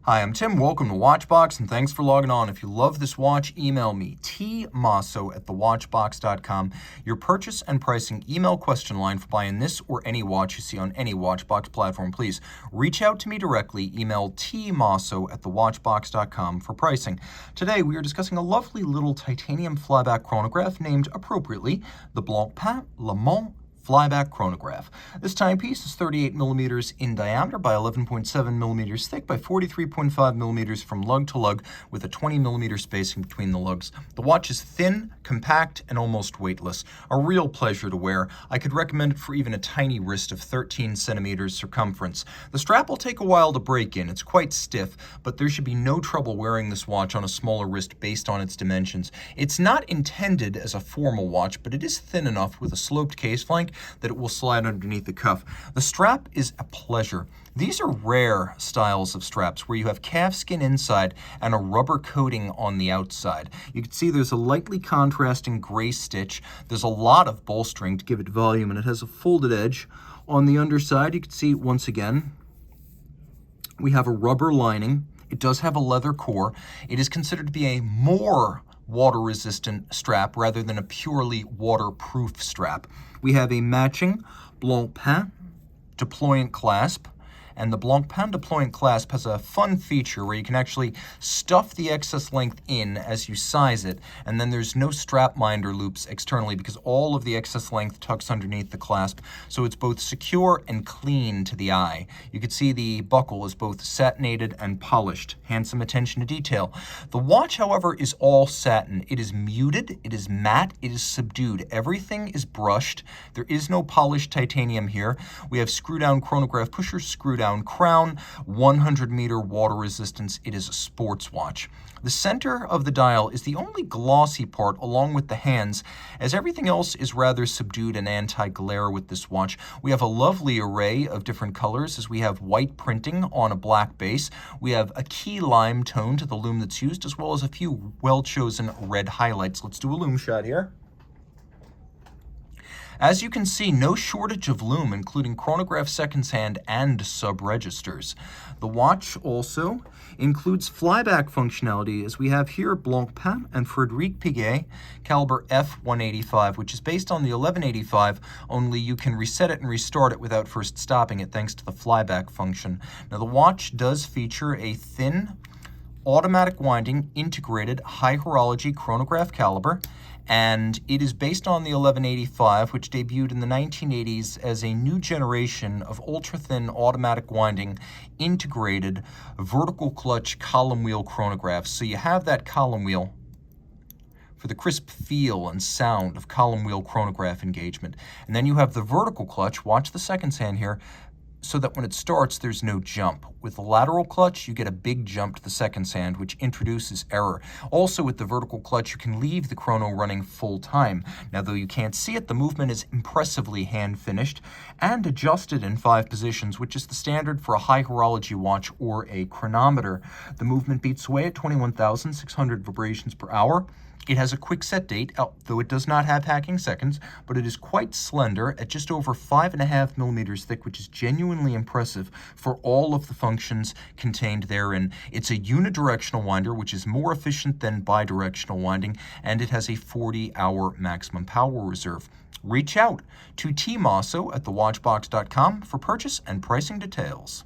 Hi, I'm Tim. Welcome to Watchbox, and thanks for logging on. If you love this watch, email me, tmosso@thewatchbox.com. Your purchase and pricing email question line for buying this or any watch you see on any Watchbox platform. Please reach out to me directly. Email tmosso@thewatchbox.com for pricing. Today, we are discussing a lovely little titanium flyback chronograph named, appropriately, the Blancpain Leman Flyback Chronograph. This timepiece is 38 millimeters in diameter by 11.7 millimeters thick by 43.5 millimeters from lug to lug with a 20 millimeter spacing between the lugs. The watch is thin, compact, and almost weightless. A real pleasure to wear. I could recommend it for even a tiny wrist of 13 centimeters circumference. The strap will take a while to break in. It's quite stiff, but there should be no trouble wearing this watch on a smaller wrist based on its dimensions. It's not intended as a formal watch, but it is thin enough with a sloped case flank that it will slide underneath the cuff. The strap is a pleasure. These are rare styles of straps where you have calfskin inside and a rubber coating on the outside. You can see there's a lightly contrasting gray stitch. There's a lot of bolstering to give it volume, and it has a folded edge. On the underside, you can see once again, we have a rubber lining. It does have a leather core. It is considered to be a more water-resistant strap rather than a purely waterproof strap. We have a matching Blancpain deployant clasp, and the Blancpain deployant clasp has a fun feature where you can actually stuff the excess length in as you size it, and then there's no strap minder loops externally because all of the excess length tucks underneath the clasp, so it's both secure and clean to the eye. You can see the buckle is both satinated and polished. Handsome attention to detail. The watch, however, is all satin. It is muted, it is matte, it is subdued. Everything is brushed. There is no polished titanium here. We have screw-down chronograph pushers, screw-down crown, 100-meter water resistance. It is a sports watch. The center of the dial is the only glossy part along with the hands, as everything else is rather subdued and anti-glare with this watch. We have a lovely array of different colors as we have white printing on a black base. We have a key lime tone to the lume that's used, as well as a few well-chosen red highlights. Let's do a lume shot here. As you can see, no shortage of lume, including chronograph seconds hand and sub-registers. The watch also includes flyback functionality, as we have here Blancpain and Frédéric Piguet caliber F-185, which is based on the 1185, only you can reset it and restart it without first stopping it thanks to the flyback function. Now, the watch does feature a thin, automatic winding, integrated high horology chronograph caliber, and it is based on the 1185, which debuted in the 1980s as a new generation of ultra-thin automatic winding integrated vertical clutch column wheel chronographs. So you have that column wheel for the crisp feel and sound of column wheel chronograph engagement. And then you have the vertical clutch, watch the seconds hand here, so that when it starts, there's no jump. With the lateral clutch, you get a big jump to the seconds hand, which introduces error. Also, with the vertical clutch, you can leave the chrono running full time. Now, though you can't see it, the movement is impressively hand-finished and adjusted in 5 positions, which is the standard for a high horology watch or a chronometer. The movement beats away at 21,600 vibrations per hour. It has a quick set date, though it does not have hacking seconds, but it is quite slender at just over 5.5 millimeters thick, which is genuinely impressive for all of the functions contained therein. It's a unidirectional winder, which is more efficient than bidirectional winding, and it has a 40-hour maximum power reserve. Reach out to Team Mosso at thewatchbox.com for purchase and pricing details.